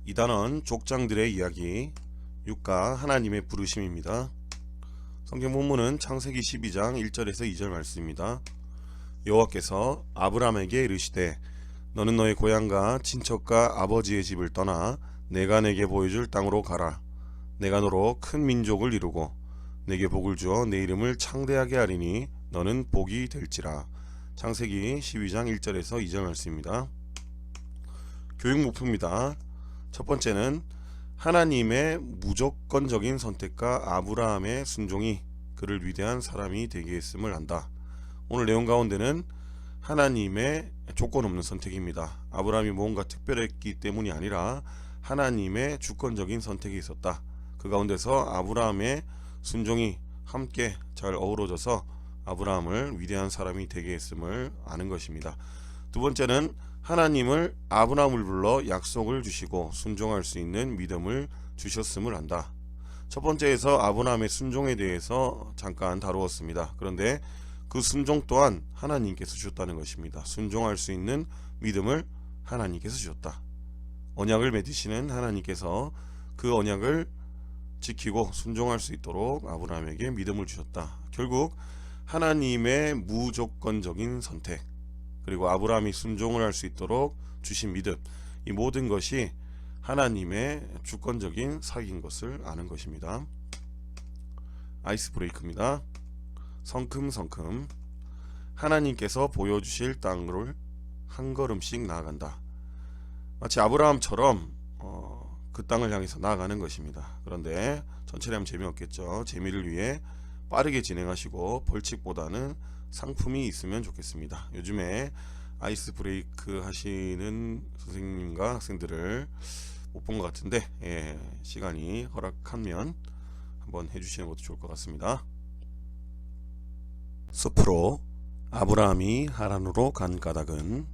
이 단원 족장들의 이야기 6가 하나님의 부르심입니다. 성경 본문은 창세기 12장 1절에서 2절 말씀입니다. 여호와께서 아브라함에게 이르시되 너는 너의 고향과 친척과 아버지의 집을 떠나 내가 내게 보여줄 땅으로 가라. 내가 너로 큰 민족을 이루고 내게 복을 주어 내 이름을 창대하게 하리니 너는 복이 될지라. 창세기 12장 1절에서 2절 말씀입니다. 교육 목표입니다. 첫 번째는 하나님의 무조건적인 선택과 아브라함의 순종이 그를 위대한 사람이 되게 했음을 안다. 오늘 내용 가운데는 하나님의 조건 없는 선택입니다. 아브라함이 뭔가 특별했기 때문이 아니라 하나님의 주권적인 선택이 있었다. 그 가운데서 아브라함의 순종이 함께 잘 어우러져서 아브라함을 위대한 사람이 되게 했음을 아는 것입니다. 두 번째는 하나님을 아브라함을 불러 약속을 주시고 순종할 수 있는 믿음을 주셨음을 안다. 첫 번째에서 아브라함의 순종에 대해서 잠깐 다루었습니다. 그런데 그 순종 또한 하나님께서 주셨다는 것입니다. 순종할 수 있는 믿음을 하나님께서 주셨다. 언약을 맺으시는 하나님께서 그 언약을 지키고 순종할 수 있도록 아브라함에게 믿음을 주셨다. 결국 하나님의 무조건적인 선택 그리고 아브라함이 순종을 할 수 있도록 주신 믿음, 이 모든 것이 하나님의 주권적인 사역인 것을 아는 것입니다. 아이스 브레이크입니다. 성큼성큼 하나님께서 보여주실 땅을 한 걸음씩 나아간다. 마치 아브라함처럼 그 땅을 향해서 나아가는 것입니다. 그런데 전체를 하면 재미없겠죠. 재미를 위해 빠르게 진행하시고 벌칙보다는 상품이 있으면 좋겠습니다. 요즘에 아이스 브레이크 하시는 선생님과 학생들을 못 본 것 같은데 시간이 허락하면 한번 해주시는 것도 좋을 것 같습니다. 숲으로 아브라함이 하란으로 간 까닭은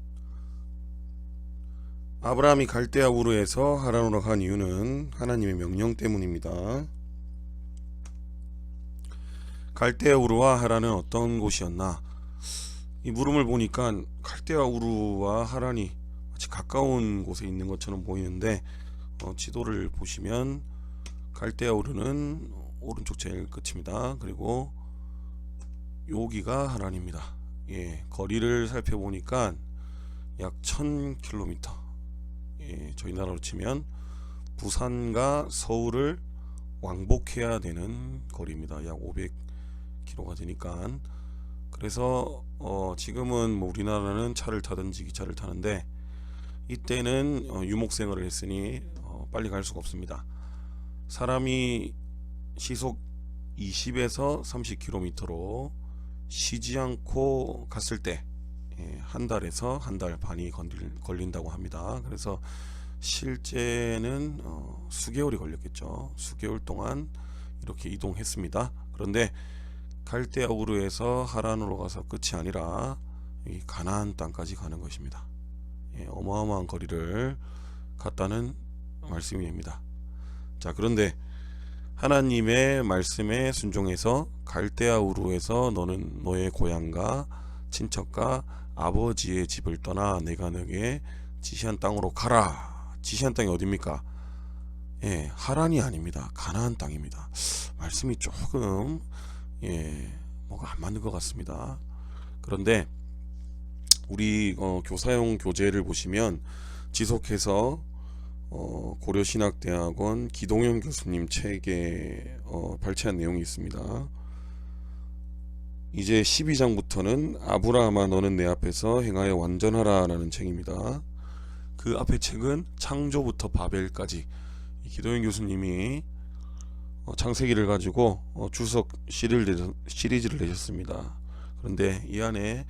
아브라함이 갈대아 우르에서 하란으로 간 이유는 하나님의 명령 때문입니다. 갈대아 우르와 하란은 어떤 곳이었나? 이 물음을 보니까 갈대아 우르와 하란이 마치 가까운 곳에 있는 것처럼 보이는데 지도를 보시면 갈대아 우르는 오른쪽 제일 끝입니다. 그리고 여기가 하란입니다. 거리를 살펴보니까 약 1000km. 저희 나라로 치면 부산과 서울을 왕복해야 되는 거리입니다. 약 500km가 되니까. 그래서 지금은 뭐 우리나라는 차를 타든지 기차를 타는데 이때는 유목생활을 했으니 빨리 갈 수가 없습니다. 사람이 시속 20에서 30km로 쉬지 않고 갔을 때 한 달에서 한 달 반이 걸린다고 합니다. 그래서 실제는 수개월이 걸렸겠죠. 수개월 동안 이렇게 이동했습니다. 그런데 갈대아 우르에서 하란으로 가서 끝이 아니라 이 가나안 땅까지 가는 것입니다. 어마어마한 거리를 갔다는 말씀이 됩니다. 자, 그런데 하나님의 말씀에 순종해서 갈대아 우르에서 너는 너의 고향과 친척과 아버지의 집을 떠나 내가 너에게 지시한 땅으로 가라. 지시한 땅이 어디입니까? 하란이 아닙니다. 가나안 땅입니다. 말씀이 조금 뭐가 안 맞는 것 같습니다. 그런데 우리 교사용 교재를 보시면 지속해서 고려신학대학원 기동현 교수님 책에 발췌한 내용이 있습니다. 이제 12장부터는 아브라함아 너는 내 앞에서 행하여 완전하라 라는 책입니다. 그 앞에 책은 창조부터 바벨까지 기동현 교수님이 창세기를 가지고 주석 시리즈를 내셨습니다. 그런데 이 안에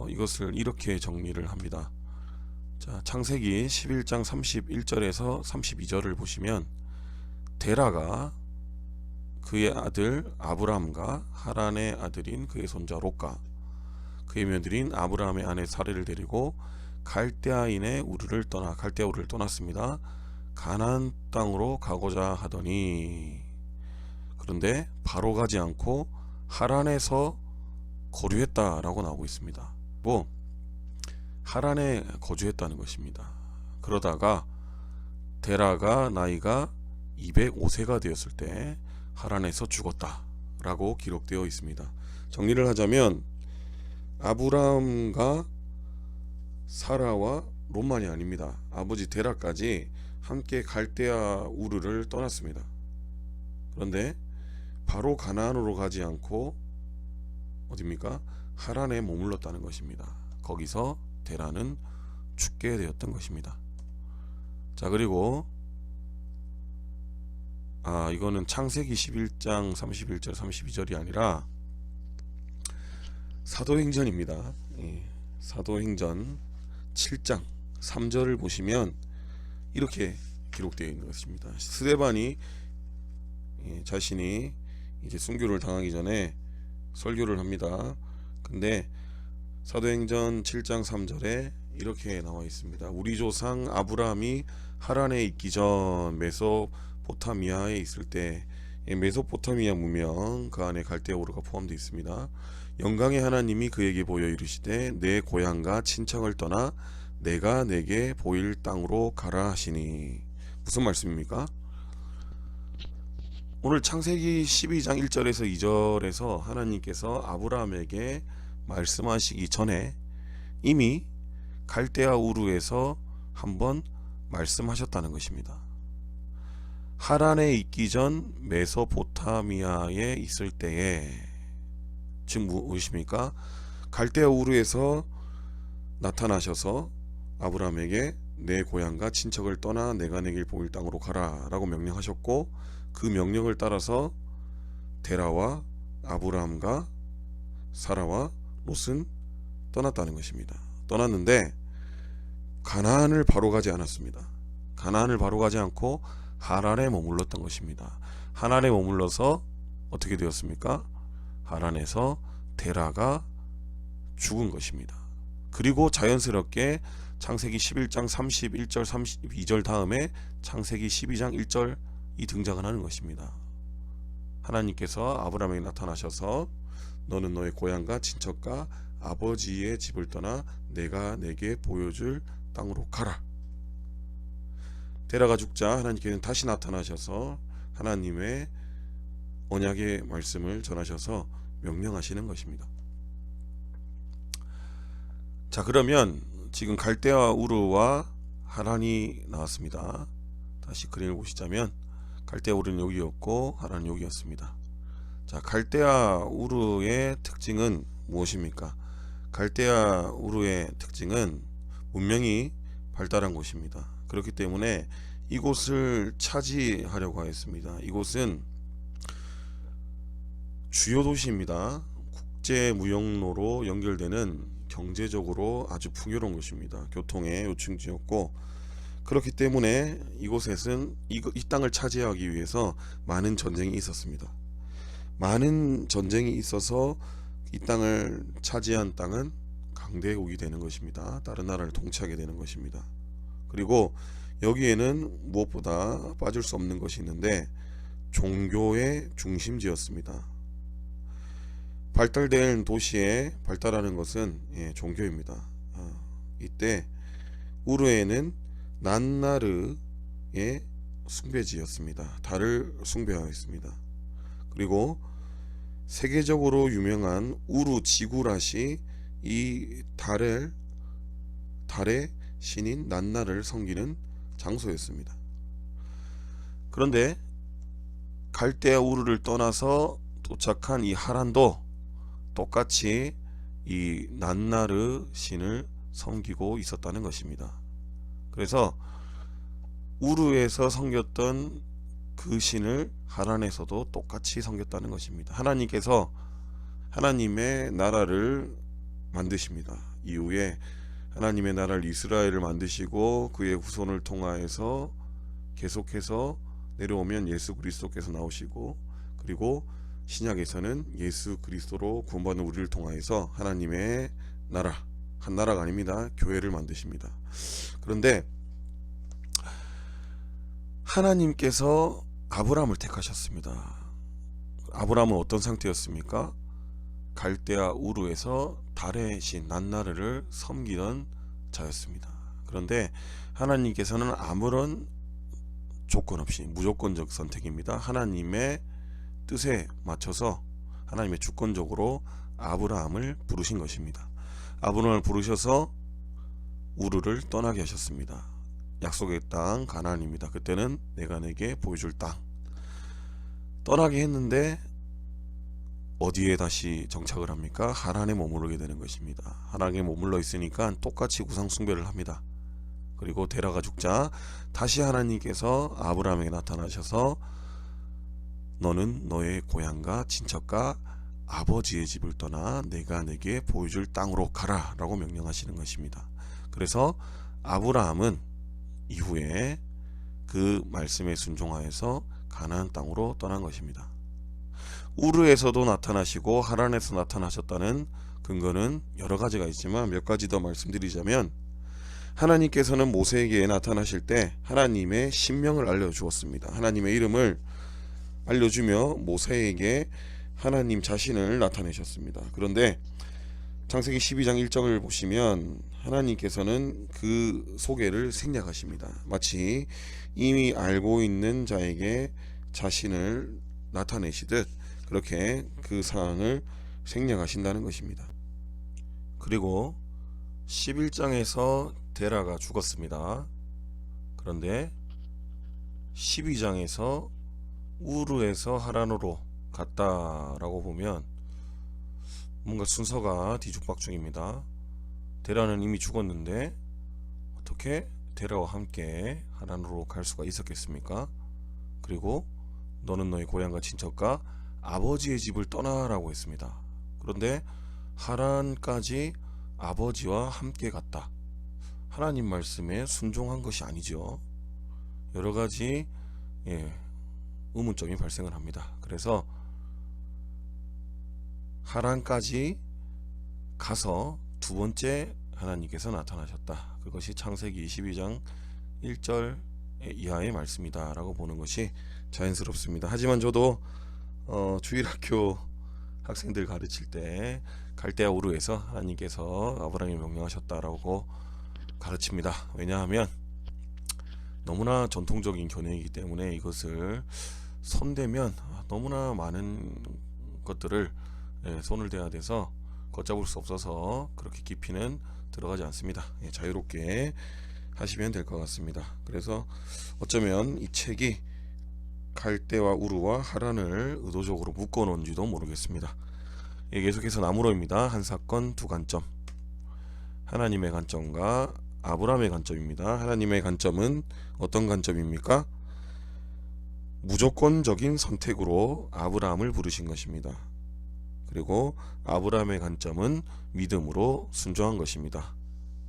이것을 이렇게 정리를 합니다. 자, 창세기 11장 31절에서 32절을 보시면 데라가 그의 아들 아브람과 하란의 아들인 그의 손자 롯과 그의 며느리인 아브라함의 아내 사레를 데리고 갈대아인의 우르를 떠났습니다. 가나안 땅으로 가고자 하더니 그런데 바로 가지 않고 하란에서 거류했다라고 나오고 있습니다. 하란에 거주했다는 것입니다. 그러다가 데라가 나이가 205세가 되었을 때 하란에서 죽었다 라고 기록되어 있습니다. 정리를 하자면 아브람과 사라와 롯만이 아닙니다. 아버지 데라까지 함께 갈대아 우르를 떠났습니다. 그런데 바로 가나안으로 가지 않고 어디입니까? 하란에 머물렀다는 것입니다. 거기서 데라는 죽게 되었던 것입니다. 자, 그리고 이거는 창세기 11장 31절 32절이 아니라 사도행전입니다. 사도행전 7장 3절을 보시면 이렇게 기록되어 있는 것입니다. 스데반이 자신이 이제 순교를 당하기 전에 설교를 합니다. 근데 사도행전 7장 3절에 이렇게 나와 있습니다. 우리 조상 아브라함이 하란에 있기 전 메소포타미아에 있을 때, 메소포타미아 문명 그 안에 갈대아우르가 포함되어 있습니다. 영광의 하나님이 그에게 보여 이르시되 내 고향과 친척을 떠나 내가 내게 보일 땅으로 가라 하시니. 무슨 말씀입니까? 오늘 창세기 12장 1절에서 2절에서 하나님께서 아브라함에게 말씀하시기 전에 이미 갈대아 우르에서 한번 말씀하셨다는 것입니다. 하란에 있기 전 메소포타미아에 있을 때에, 지금 무엇입니까? 갈대아 우르에서 나타나셔서 아브라함에게 내 고향과 친척을 떠나 내가 내게 보일 땅으로 가라 라고 명령하셨고, 그 명령을 따라서 데라와 아브라함과 사라와 롯은 떠났다는 것입니다. 떠났는데 가나안을 바로 가지 않았습니다. 가나안을 바로 가지 않고 하란에 머물렀던 것입니다. 하란에 머물러서 어떻게 되었습니까? 하란에서 데라가 죽은 것입니다. 그리고 자연스럽게 창세기 11장 31절 32절 다음에 창세기 12장 1절이 등장을 하는 것입니다. 하나님께서 아브라함에게 나타나셔서 너는 너의 고향과 친척과 아버지의 집을 떠나 내가 내게 보여줄 땅으로 가라. 데라가 죽자 하나님께서는 다시 나타나셔서 하나님의 언약의 말씀을 전하셔서 명령하시는 것입니다. 자, 그러면 지금 갈대아 우르와 하란이 나왔습니다. 다시 그림을 보시자면 갈대아 우르는 여기였고 하란은 여기였습니다. 자, 갈대아 우르의 특징은 무엇입니까? 갈대아 우르의 특징은 문명이 발달한 곳입니다. 그렇기 때문에 이곳을 차지하려고 하였습니다. 이곳은 주요 도시입니다. 국제 무역로로 연결되는 경제적으로 아주 풍요로운 곳입니다. 교통의 요충지였고, 그렇기 때문에 이곳에는 이 땅을 차지하기 위해서 많은 전쟁이 있었습니다. 많은 전쟁이 있어서 이 땅을 차지한 땅은 강대국이 되는 것입니다. 다른 나라를 통치하게 되는 것입니다. 그리고 여기에는 무엇보다 빠질 수 없는 것이 있는데 종교의 중심지였습니다. 발달된 도시에 발달하는 것은 종교입니다. 이때 우르에는 난나르의 숭배지였습니다. 달을 숭배하였습니다. 그리고 세계적으로 유명한 우루 지구라시 이 달의 신인 난나를 섬기는 장소였습니다. 그런데 갈대아 우르를 떠나서 도착한 이 하란도 똑같이 이 난나르 신을 섬기고 있었다는 것입니다. 그래서 우르에서 섬겼던 그 신을 하란에서도 똑같이 섬겼다는 것입니다. 하나님께서 하나님의 나라를 만드십니다. 이후에 하나님의 나라를 이스라엘을 만드시고 그의 후손을 통하여서 계속해서 내려오면 예수 그리스도께서 나오시고, 그리고 신약에서는 예수 그리스도로 구원받는 우리를 통하여서 하나님의 나라, 한 나라가 아닙니다. 교회를 만드십니다. 그런데 하나님께서 아브라함을 택하셨습니다. 아브라함은 어떤 상태였습니까? 갈대아 우르에서 달의 신 난나르를 섬기던 자였습니다. 그런데 하나님께서는 아무런 조건 없이 무조건적 선택입니다. 하나님의 뜻에 맞춰서 하나님의 주권적으로 아브라함을 부르신 것입니다. 아브라함을 부르셔서 우르를 떠나게 하셨습니다. 약속의 땅 가나안입니다. 그때는 내가 내게 보여줄 땅. 떠나게 했는데 어디에 다시 정착을 합니까? 하란에 머무르게 되는 것입니다. 하란에 머물러 있으니까 똑같이 우상 숭배를 합니다. 그리고 데라가 죽자 다시 하나님께서 아브라함에게 나타나셔서 너는 너의 고향과 친척과 아버지의 집을 떠나 내가 내게 보여줄 땅으로 가라 라고 명령하시는 것입니다. 그래서 아브라함은 이후에 그 말씀에 순종하여서 가나안 땅으로 떠난 것입니다. 우르에서도 나타나시고 하란에서 나타나셨다는 근거는 여러 가지가 있지만 몇 가지 더 말씀드리자면, 하나님께서는 모세에게 나타나실 때 하나님의 신명을 알려주었습니다. 하나님의 이름을 알려주며 모세에게 하나님 자신을 나타내셨습니다. 그런데 창세기 12장 1절을 보시면 하나님께서는 그 소개를 생략하십니다. 마치 이미 알고 있는 자에게 자신을 나타내시듯 그렇게 그 사항을 생략하신다는 것입니다. 그리고 11장에서 데라가 죽었습니다. 그런데 12장에서 우르에서 하란으로 갔다라고 보면 뭔가 순서가 뒤죽박죽입니다. 데라는 이미 죽었는데 어떻게 데라와 함께 하란으로 갈 수가 있었겠습니까? 그리고 너는 너의 고향과 친척과 아버지의 집을 떠나라고 했습니다. 그런데 하란까지 아버지와 함께 갔다. 하나님 말씀에 순종한 것이 아니죠. 여러 가지 의문점이 발생을 합니다. 그래서 하란까지 가서 두 번째 하나님께서 나타나셨다. 그것이 창세기 22장 1절 이하의 말씀이다 라고 보는 것이 자연스럽습니다. 하지만 저도 주일학교 학생들 가르칠 때 갈대아 우르에서 하나님께서 아브라함에 명령하셨다라고 가르칩니다. 왜냐하면 너무나 전통적인 견해이기 때문에 이것을 손대면 너무나 많은 것들을 손을 대야 돼서 걷잡을 수 없어서 그렇게 깊이는 들어가지 않습니다. 자유롭게 하시면 될 것 같습니다. 그래서 어쩌면 이 책이 갈대와 우르와 하란을 의도적으로 묶어 놓은지도 모르겠습니다. 계속해서 나무로입니다. 한 사건 두 관점. 하나님의 관점과 아브라함의 관점입니다. 하나님의 관점은 어떤 관점입니까? 무조건적인 선택으로 아브라함을 부르신 것입니다. 그리고 아브라함의 관점은 믿음으로 순종한 것입니다.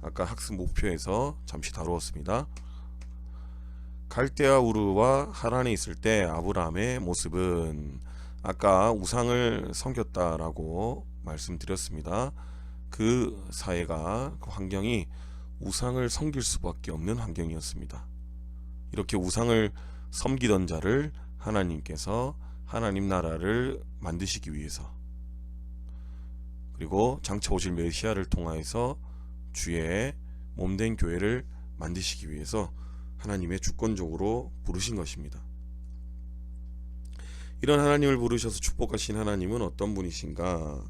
아까 학습 목표에서 잠시 다루었습니다. 갈대아 우르와 하란에 있을 때 아브라함의 모습은 아까 우상을 섬겼다라고 말씀드렸습니다. 그 사회가, 그 환경이 우상을 섬길 수밖에 없는 환경이었습니다. 이렇게 우상을 섬기던 자를 하나님께서 하나님 나라를 만드시기 위해서, 그리고 장차 오실 메시아를 통하여서 주의 몸된 교회를 만드시기 위해서 하나님의 주권적으로 부르신 것입니다. 이런 하나님을 부르셔서 축복하신 하나님은 어떤 분이신가?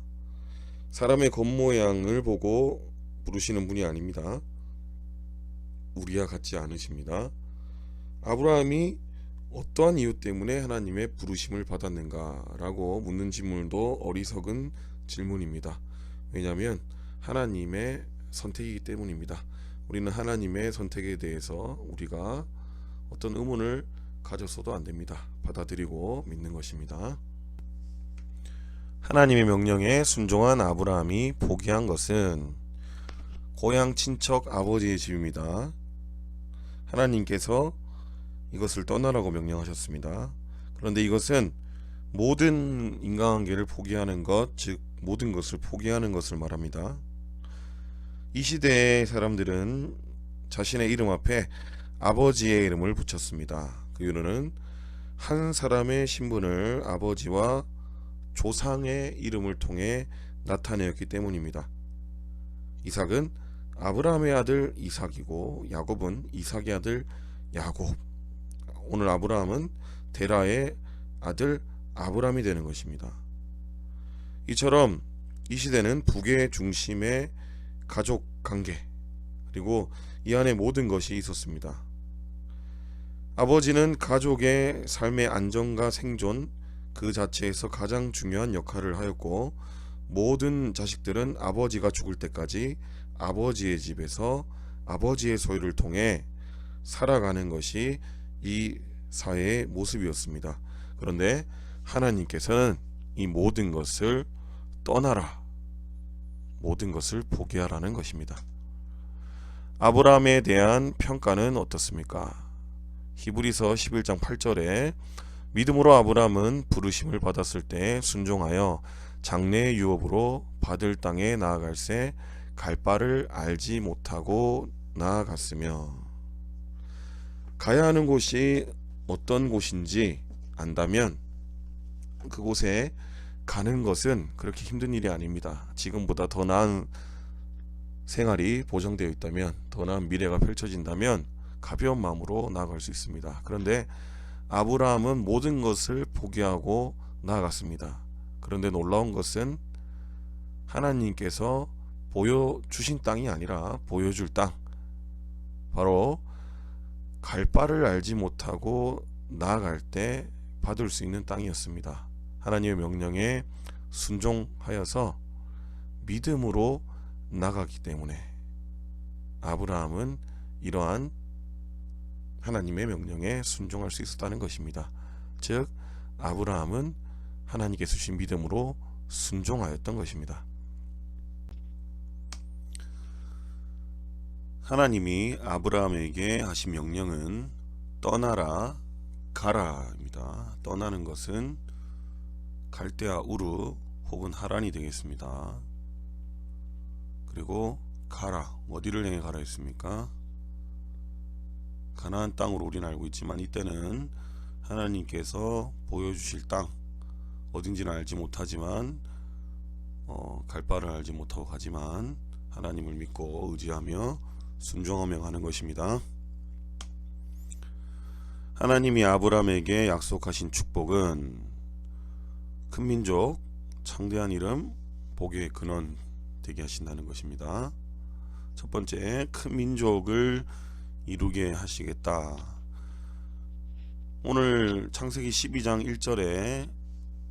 사람의 겉모양을 보고 부르시는 분이 아닙니다. 우리와 같지 않으십니다. 아브라함이 어떠한 이유 때문에 하나님의 부르심을 받았는가 라고 묻는 질문도 어리석은 질문입니다. 왜냐하면 하나님의 선택이기 때문입니다. 우리는 하나님의 선택에 대해서 우리가 어떤 의문을 가졌어도 안 됩니다. 받아들이고 믿는 것입니다. 하나님의 명령에 순종한 아브라함이 포기한 것은 고향 친척 아버지의 집입니다. 하나님께서 이것을 떠나라고 명령하셨습니다. 그런데 이것은 모든 인간관계를 포기하는 것, 즉 모든 것을 포기하는 것을 말합니다. 이 시대의 사람들은 자신의 이름 앞에 아버지의 이름을 붙였습니다. 그 이유는 한 사람의 신분을 아버지와 조상의 이름을 통해 나타내었기 때문입니다. 이삭은 아브라함의 아들 이삭이고 야곱은 이삭의 아들 야곱. 오늘 아브라함은 데라의 아들 아브람이 되는 것입니다. 이처럼 이 시대는 북의 중심의 가족 관계 그리고 이 안에 모든 것이 있었습니다. 아버지는 가족의 삶의 안정과 생존 그 자체에서 가장 중요한 역할을 하였고 모든 자식들은 아버지가 죽을 때까지 아버지의 집에서 아버지의 소유를 통해 살아가는 것이 이 사회의 모습이었습니다. 그런데 하나님께서는 이 모든 것을 떠나라, 모든 것을 포기하라는 것입니다. 아브라함에 대한 평가는 어떻습니까? 히브리서 11장 8절에 믿음으로 아브라함은 부르심을 받았을 때 순종하여 장래의 유업으로 받을 땅에 나아갈새 갈 바를 알지 못하고 나아갔으며, 가야 하는 곳이 어떤 곳인지 안다면 그곳에 가는 것은 그렇게 힘든 일이 아닙니다. 지금보다 더 나은 생활이 보장되어 있다면, 더 나은 미래가 펼쳐진다면 가벼운 마음으로 나아갈 수 있습니다. 그런데 아브라함은 모든 것을 포기하고 나아갔습니다. 그런데 놀라운 것은 하나님께서 보여주신 땅이 아니라 보여줄 땅, 바로 갈 바를 알지 못하고 나아갈 때 받을 수 있는 땅이었습니다. 하나님의 명령에 순종하여서 믿음으로 나가기 때문에 아브라함은 이러한 하나님의 명령에 순종할 수 있었다는 것입니다. 즉 아브라함은 하나님께서 주신 믿음으로 순종하였던 것입니다. 하나님이 아브라함에게 하신 명령은 떠나라, 가라입니다. 떠나는 것은 갈대아 우르 혹은 하란이 되겠습니다. 그리고 가라, 어디를 향해 가라 했습니까? 가나안 땅으로 우리는 알고 있지만 이때는 하나님께서 보여주실 땅, 어딘지는 알지 못하지만 갈 바를 알지 못하고 가지만 하나님을 믿고 의지하며 순종하며 가는 것입니다. 하나님이 아브라함에게 약속하신 축복은 큰 민족, 창대한 이름, 복의 근원 되게 하신다는 것입니다. 첫 번째, 큰 민족을 이루게 하시겠다. 오늘 창세기 12장 1절에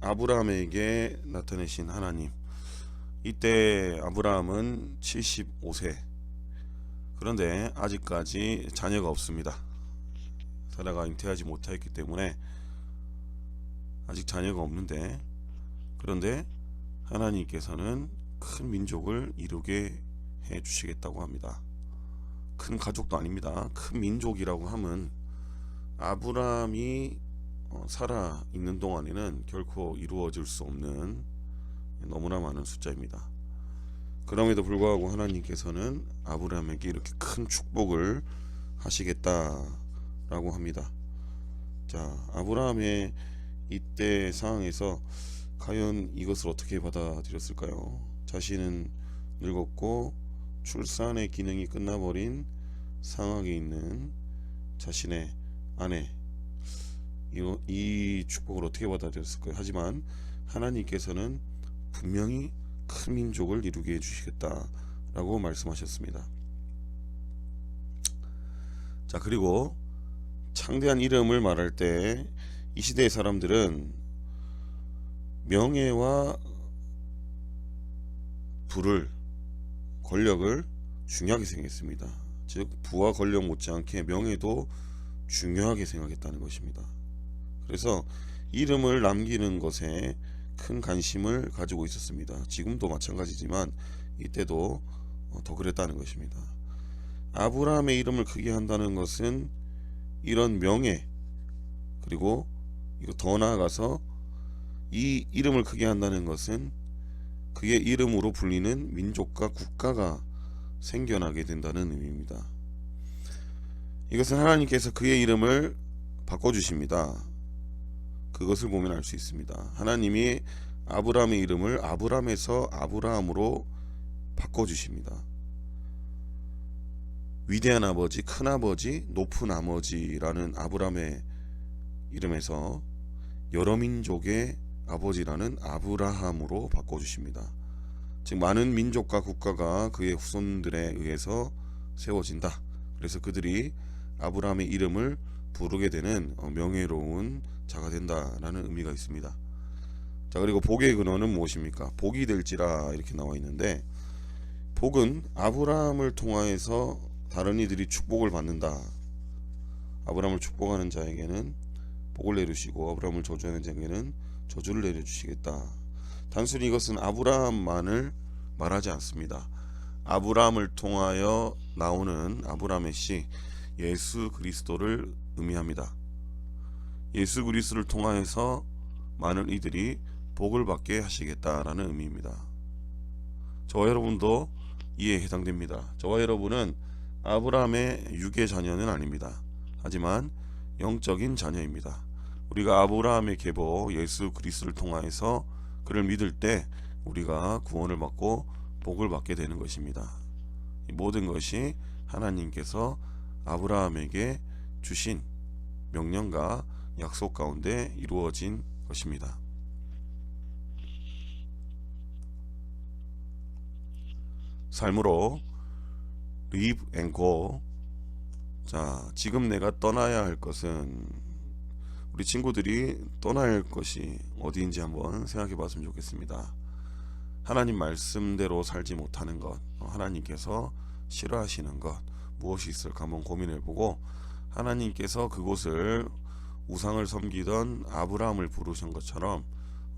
아브라함에게 나타내신 하나님, 이때 아브라함은 75세, 그런데 아직까지 자녀가 없습니다. 사라가 잉태하지 못하였기 때문에 아직 자녀가 없는데, 그런데 하나님께서는 큰 민족을 이루게 해 주시겠다고 합니다. 큰 가족도 아닙니다. 큰 민족이라고 하면 아브라함이 살아 있는 동안에는 결코 이루어질 수 없는 너무나 많은 숫자입니다. 그럼에도 불구하고 하나님께서는 아브라함에게 이렇게 큰 축복을 하시겠다라고 합니다. 자, 아브라함의 이때 상황에서 과연 이것을 어떻게 받아들였을까요? 자신은 늙었고 출산의 기능이 끝나버린 상황에 있는 자신의 아내, 이 축복을 어떻게 받아들였을까요? 하지만 하나님께서는 분명히 큰 민족을 이루게 해주시겠다라고 말씀하셨습니다. 자, 그리고 창대한 이름을 말할 때 이 시대의 사람들은 명예와 부를, 권력을 중요하게 생각했습니다. 즉 부와 권력 못지않게 명예도 중요하게 생각했다는 것입니다. 그래서 이름을 남기는 것에 큰 관심을 가지고 있었습니다. 지금도 마찬가지지만 이때도 더 그랬다는 것입니다. 아브라함의 이름을 크게 한다는 것은 이런 명예, 그리고 이거 더 나아가서 이 이름을 크게 한다는 것은 그의 이름으로 불리는 민족과 국가가 생겨나게 된다는 의미입니다. 이것은 하나님께서 그의 이름을 바꿔주십니다. 그것을 보면 알 수 있습니다. 하나님이 아브라함의 이름을 아브람에서 아브라함으로 바꿔주십니다. 위대한 아버지, 큰 아버지, 높은 아버지라는 아브라함의 이름에서 여러 민족의 아버지라는 아브라함으로 바꿔주십니다. 즉 많은 민족과 국가가 그의 후손들에 의해서 세워진다. 그래서 그들이 아브라함의 이름을 부르게 되는 명예로운 자가 된다라는 의미가 있습니다. 자, 그리고 복의 근원은 무엇입니까? 복이 될지라 이렇게 나와 있는데, 복은 아브라함을 통하여서 다른 이들이 축복을 받는다. 아브라함을 축복하는 자에게는 복을 내려주시고 아브라함을 저주하는 자에게는 저주를 내려주시겠다. 단순히 이것은 아브라함만을 말하지 않습니다. 아브라함을 통하여 나오는 아브라함의 씨 예수 그리스도를 의미합니다. 예수 그리스도를 통하여서 많은 이들이 복을 받게 하시겠다라는 의미입니다. 저와 여러분도 이에 해당됩니다. 저와 여러분은 아브라함의 육의 자녀는 아닙니다. 하지만 영적인 자녀입니다. 우리가 아브라함의 계보 예수 그리스도를 통하여서 그를 믿을 때 우리가 구원을 받고 복을 받게 되는 것입니다. 이 모든 것이 하나님께서 아브라함에게 주신 명령과 약속 가운데 이루어진 것입니다. 삶으로 live and go. 자, 지금 내가 떠나야 할 것은, 우리 친구들이 떠나야 할 것이 어디인지 한번 생각해 봤으면 좋겠습니다. 하나님 말씀대로 살지 못하는 것, 하나님께서 싫어하시는 것 무엇이 있을까 한번 고민해 보고, 하나님께서 그곳을 우상을 섬기던 아브라함을 부르신 것처럼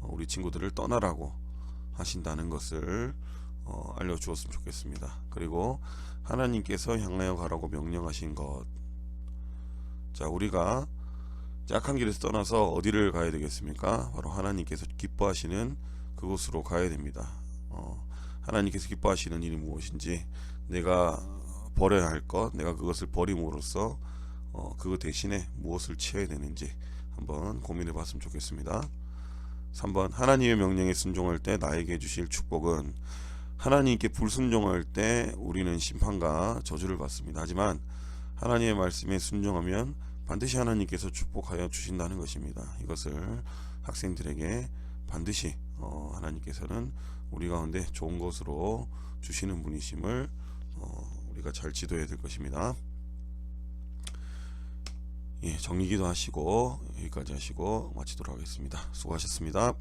우리 친구들을 떠나라고 하신다는 것을 알려주었으면 좋겠습니다. 그리고 하나님께서 향하여 가라고 명령하신 것, 자, 우리가 약한 길에서 떠나서 어디를 가야 되겠습니까? 바로 하나님께서 기뻐하시는 그곳으로 가야 됩니다. 하나님께서 기뻐하시는 일이 무엇인지, 내가 버려야 할 것, 내가 그것을 버림으로써 그것 대신에 무엇을 취해야 되는지 한번 고민해 봤으면 좋겠습니다. 3번, 하나님의 명령에 순종할 때 나에게 주실 축복은, 하나님께 불순종할 때 우리는 심판과 저주를 받습니다. 하지만 하나님의 말씀에 순종하면 반드시 하나님께서 축복하여 주신다는 것입니다. 이것을 학생들에게 반드시 하나님께서는 우리 가운데 좋은 것으로 주시는 분이심을 우리가 잘 지도해야 될 것입니다. 예, 정리기도 하시고 여기까지 하시고 마치도록 하겠습니다. 수고하셨습니다.